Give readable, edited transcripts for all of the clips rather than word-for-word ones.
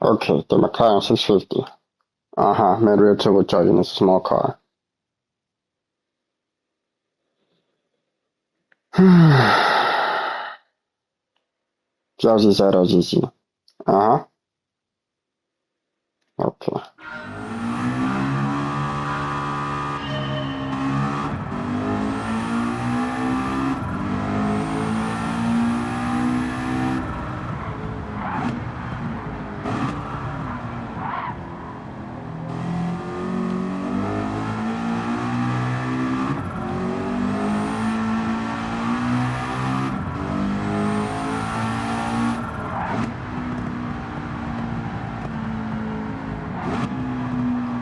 Okay, the McLaren 650. Mid-rear turbocharging is a small car. Drowsy side LGC. Uh-huh. Okay.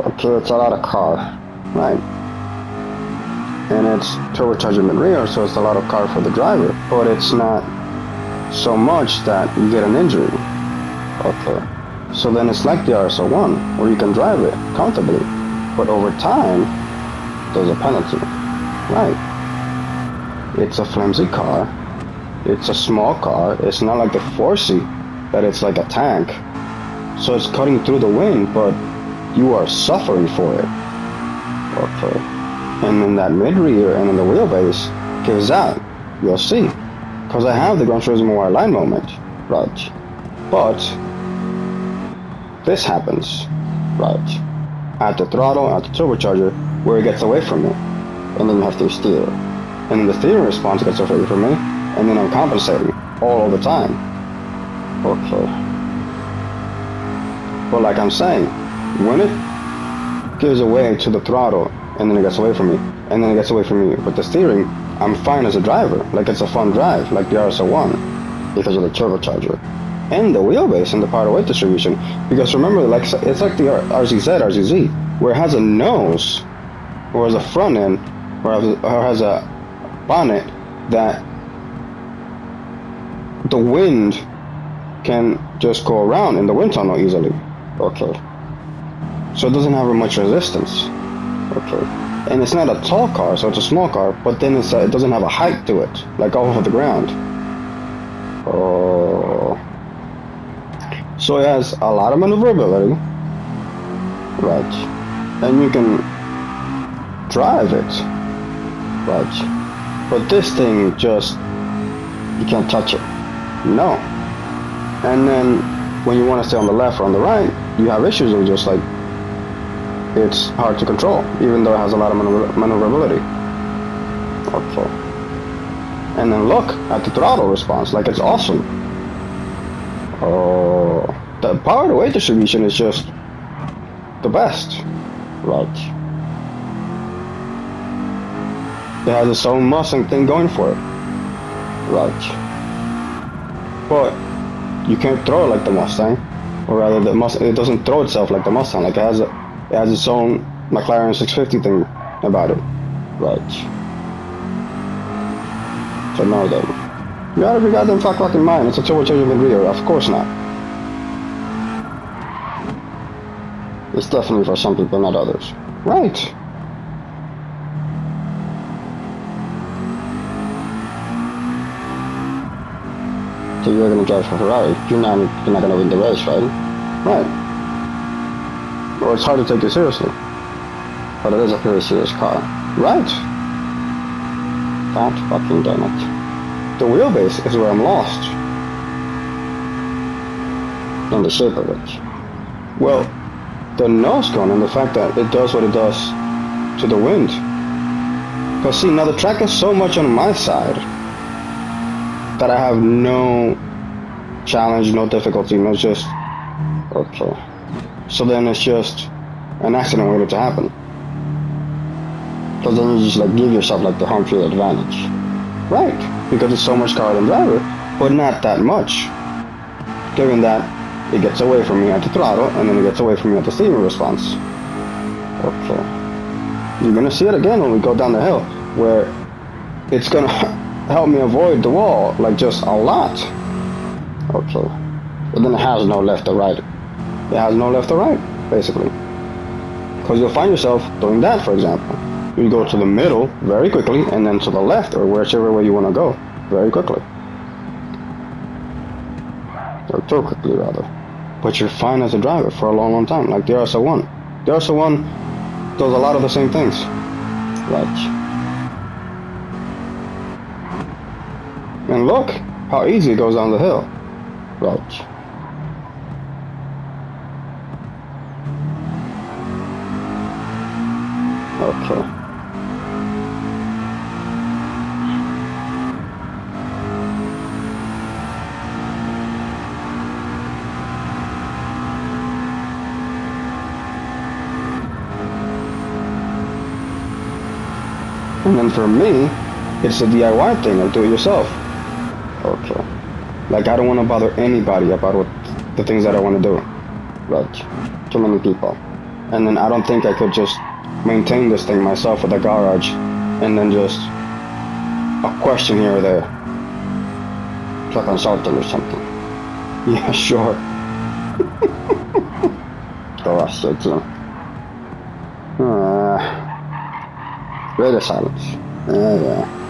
Okay, it's a lot of car, right? And it's turbocharging in rear, so it's a lot of car for the driver, but it's not so much that you get an injury. Okay. So then it's like the RS01, where you can drive it comfortably, but over time, there's a penalty. Right. It's a flimsy car. It's a small car. It's not like the 4C, that it's like a tank. So it's cutting through the wind, but you are suffering for it. Okay. And then that mid-rear and then the wheelbase gives out. You'll see. Because I have the Gran Turismo wire line moment. Right. But this happens. Right. At the throttle, at the turbocharger, where it gets away from me. And then you have to steer. And then the steering response gets away from me. And then I'm compensating all the time. Okay. But like I'm saying, when it gives away to the throttle and then it gets away from me, and then it gets away from me with the steering, I'm fine as a driver. Like it's a fun drive, like the RS01, because of the turbocharger. And the wheelbase and the power to weight distribution. Because remember, like it's like the RZZ, where it has a nose, or has a front end, or has a bonnet that the wind can just go around in the wind tunnel easily. Okay. So it doesn't have much resistance. Okay. And it's not a tall car, so it's a small car, but then it doesn't have a height to it, like off of the ground. Oh. So it has a lot of maneuverability. Right. And you can drive it. Right. But this thing just, you can't touch it. No. And then when you want to stay on the left or on the right, you have issues with just like, it's hard to control, even though it has a lot of maneuverability. Okay. And then look at the throttle response, like it's awesome. Oh, the power to weight distribution is just the best. Right. It has its own Mustang thing going for it. Right. But you can't throw it like the Mustang, or rather, the Mustang, it doesn't throw itself like the Mustang. Like it has its own McLaren 650 thing about it. Right. So no, though. You gotta be goddamn fucking mind. It's a turbocharger in rear. Of course not. It's definitely for some people, not others. Right. So you're gonna drive for Ferrari. You're not gonna win the race, right? Right. Or it's hard to take it seriously. But it is a very serious car. Right. God fucking damn it. The wheelbase is where I'm lost. And the shape of it. Well, the nose cone and the fact that it does what it does to the wind. Because see, now the track is so much on my side that I have no challenge, no difficulty, no just, okay. So then it's just an accident waiting to happen. Because then you just like give yourself like the home field advantage. Right, because it's so much car than driver, but not that much. Given that it gets away from me at the throttle, and then it gets away from me at the steering response. Okay. You're gonna see it again when we go down the hill, where it's gonna help me avoid the wall, like just a lot. Okay. But then it has no left or right. It has no left or right, basically. Because you'll find yourself doing that, for example. You go to the middle very quickly, and then to the left, or whichever way you want to go, very quickly. Or too quickly, rather. but you're fine as a driver for a long, long time. Like the RS1. The RS1 does a lot of the same things. Like, and look how easy it goes down the hill. Right. Okay. And then for me, it's a DIY thing, like do it yourself. Okay. Like I don't want to bother anybody about the things that I want to do. Like too many people. And then I don't think I could just maintain this thing myself with a garage and then just a question here or there. To a consultant or something. Yeah, sure. Go ask too. Radio silence. Yeah.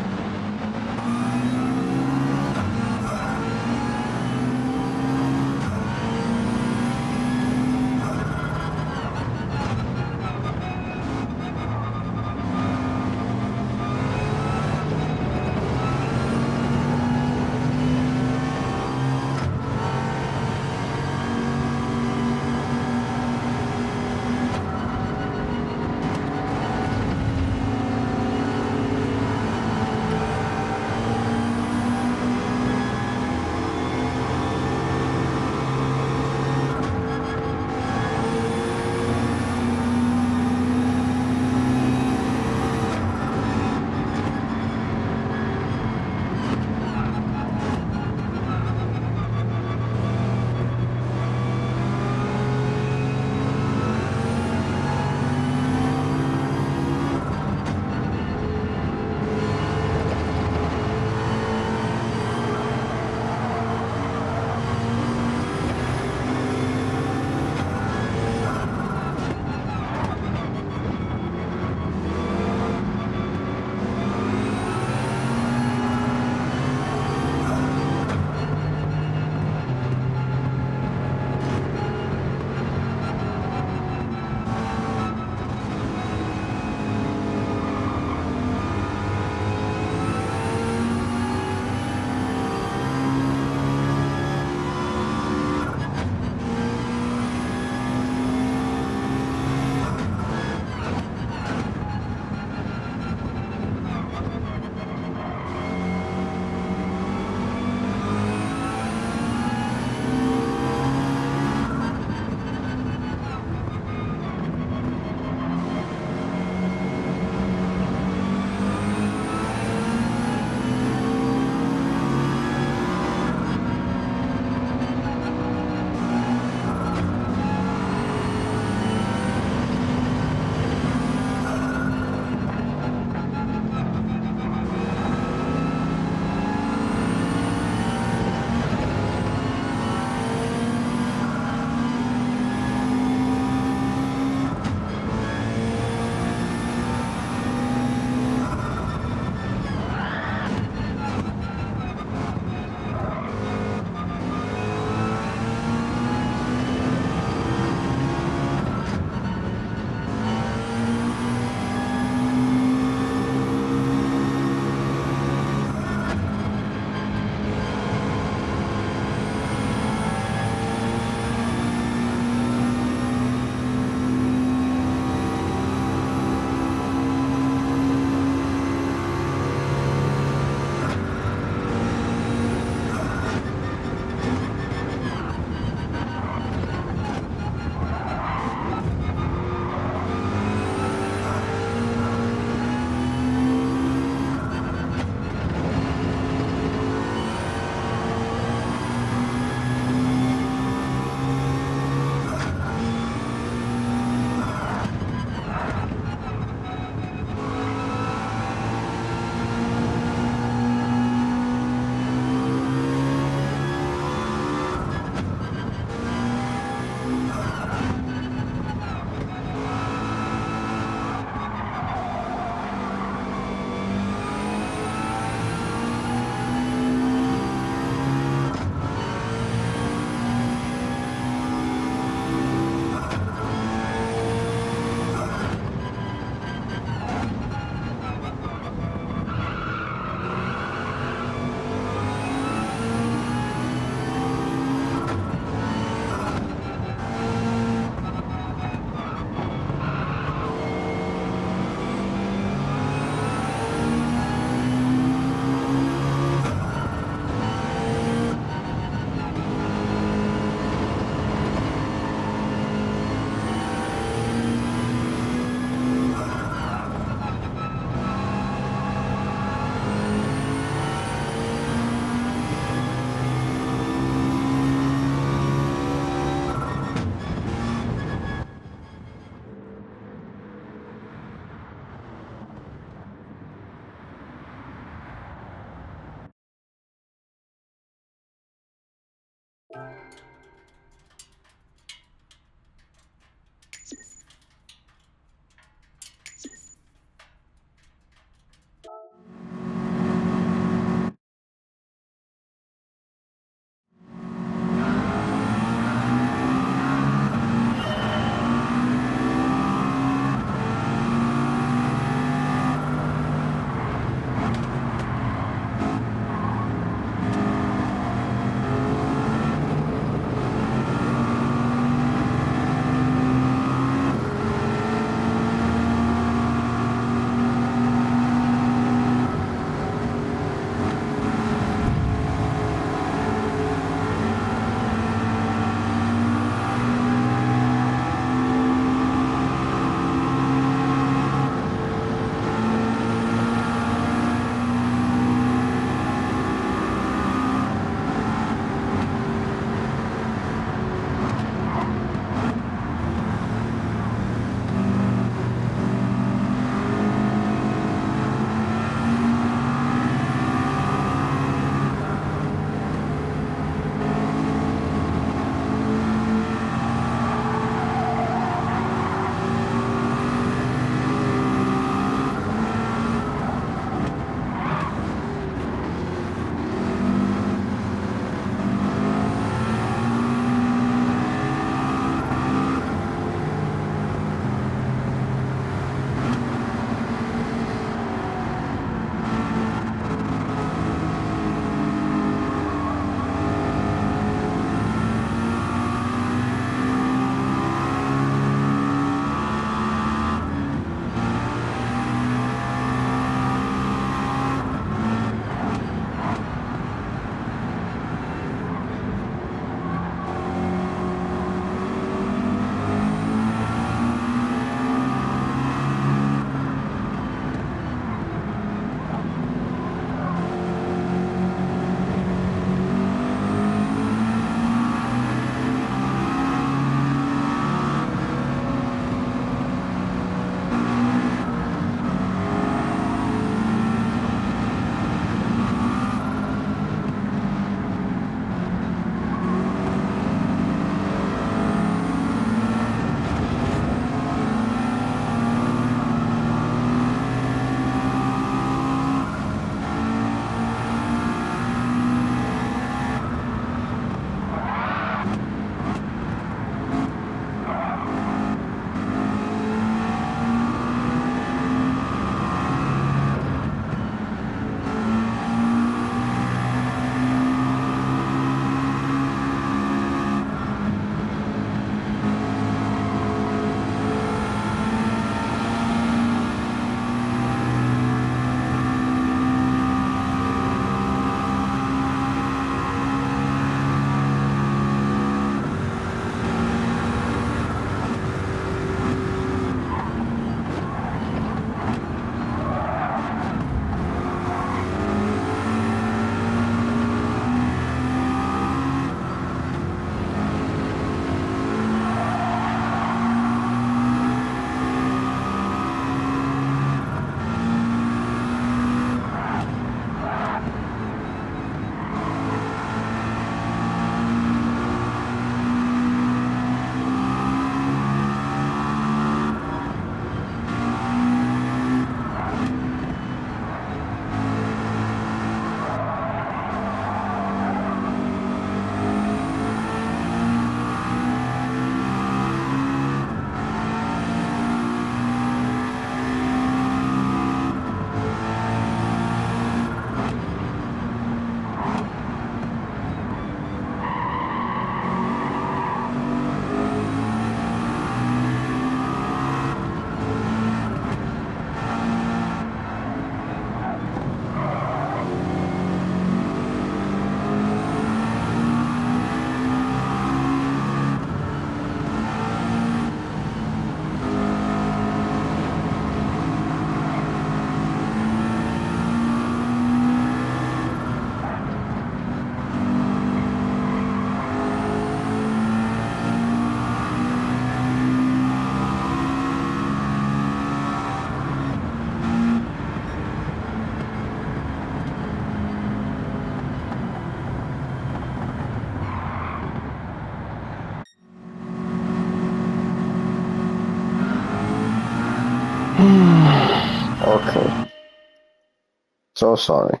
So sorry.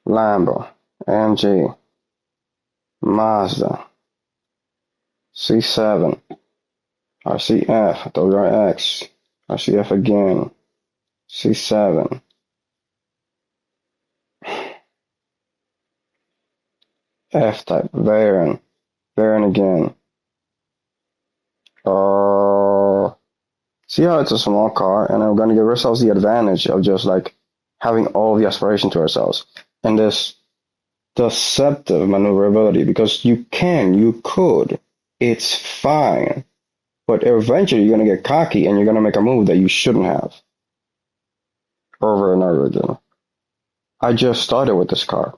Lambo, MG, Mazda, C7, RCF, WRX, RCF again, C7, F-Type, Veyron, Veyron again. See how it's a small car, and we're going to give ourselves the advantage of just like having all the aspiration to ourselves and this deceptive maneuverability, because you could, it's fine, but eventually you're going to get cocky and you're going to make a move that you shouldn't have over and over again. I just started with this car,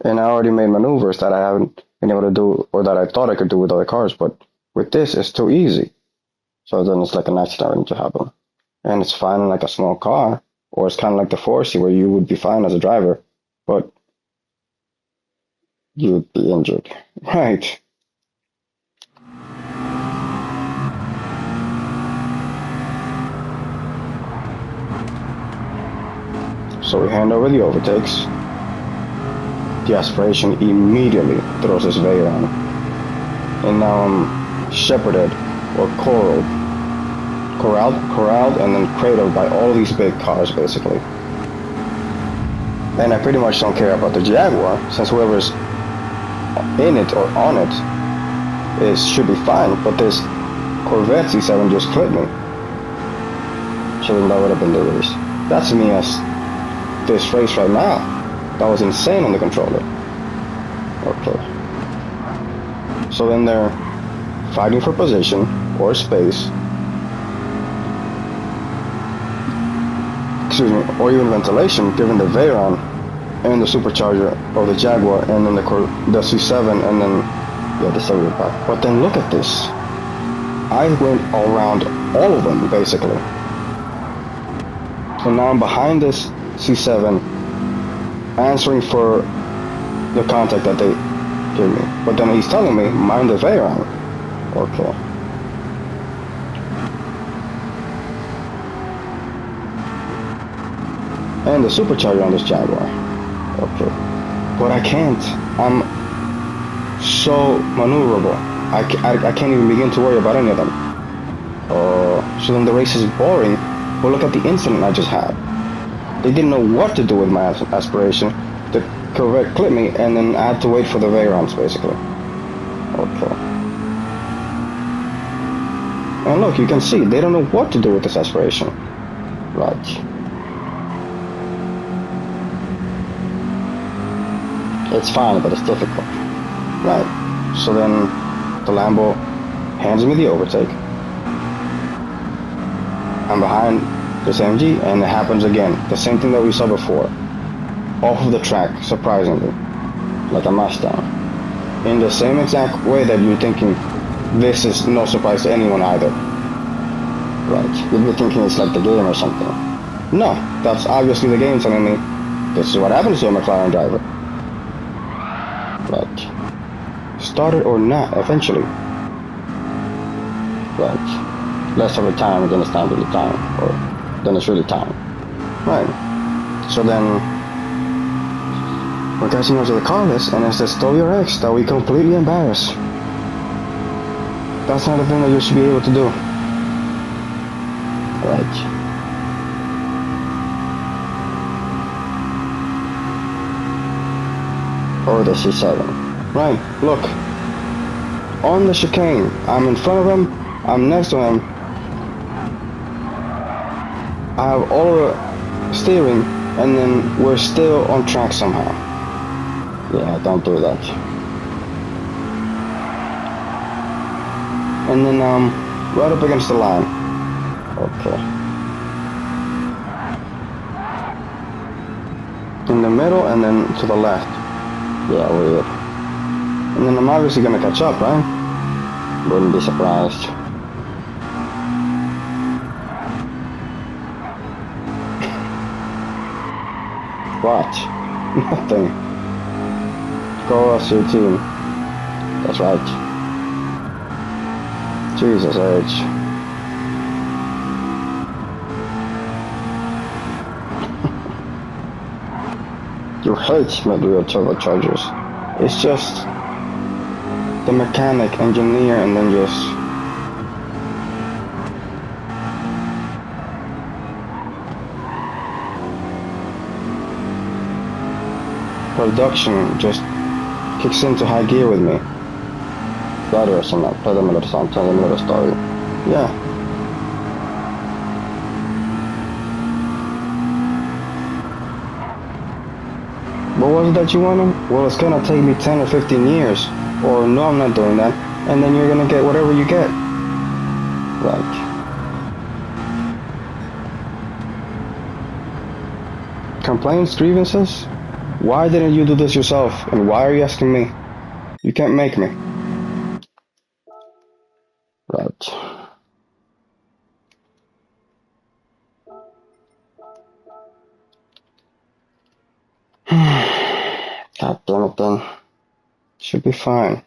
and I already made maneuvers that I haven't been able to do, or that I thought I could do with other cars, but with this, it's too easy. So then it's like an accident waiting to happen. And it's fine in like a small car, or it's kind of like the 4C where you would be fine as a driver, but you would be injured. Right. So we hand over the overtakes. The aspiration immediately throws his veil on. And now I'm shepherded or corralled and then cradled by all these big cars basically. And I pretty much don't care about the Jaguar, since whoever's in it or on it should be fine, but this Corvette C7 just clipped me. So then that would have been the race. That's me as this race right now. That was insane on the controller. Okay. So then they're fighting for position or space, or even ventilation, given the Veyron and the supercharger of the Jaguar, and then the C7, and then the 75. But then look at this. I went around all of them basically, and now I'm behind this C7, answering for the contact that they give me. But then he's telling me, mind the Veyron. Okay. And the supercharger on this Jaguar. Okay. But I can't. I'm so maneuverable. I can't even begin to worry about any of them. So then the race is boring. But look at the incident I just had. They didn't know what to do with my aspiration. The Corvette clipped me, and then I had to wait for the Veyrons, basically. Okay. And look, you can see, they don't know what to do with this aspiration. Right. It's fine, but it's difficult. Right. So then the Lambo hands me the overtake. I'm behind this MG, and it happens again. The same thing that we saw before. Off of the track, surprisingly. Like a Mustang. In the same exact way that you're thinking, this is no surprise to anyone either. Right. You'll be thinking it's like the game or something. No, that's obviously the game telling me this is what happens to a McLaren driver. Right. Started or not, eventually. Right. Less of a time than it's not really time, or then it's really time. Right. So then we're catching up to the car list, and it's this WRX that we completely embarrass. That's not a thing that you should be able to do. Right. Or the C7. Right, look. On the chicane, I'm in front of him, I'm next to him. I have all the steering, and then we're still on track somehow. Yeah, don't do that. And then right up against the line. Okay. In the middle and then to the left. Yeah, weird. And then I'm obviously gonna catch up, right? Wouldn't be surprised. What? Nothing. Go us your team. That's right. Jesus H. You hate mid-rear turbochargers. It's just the mechanic, engineer, and then just production just kicks into high gear with me. Battery or something. Play the middle song, tell the middle story. Yeah. What was it that you wanted? Well, it's gonna take me 10 or 15 years. Or no, I'm not doing that. And then you're gonna get whatever you get. Like, complaints, grievances? Why didn't you do this yourself? And why are you asking me? You can't make me. Right. God damn it then. Should be fine.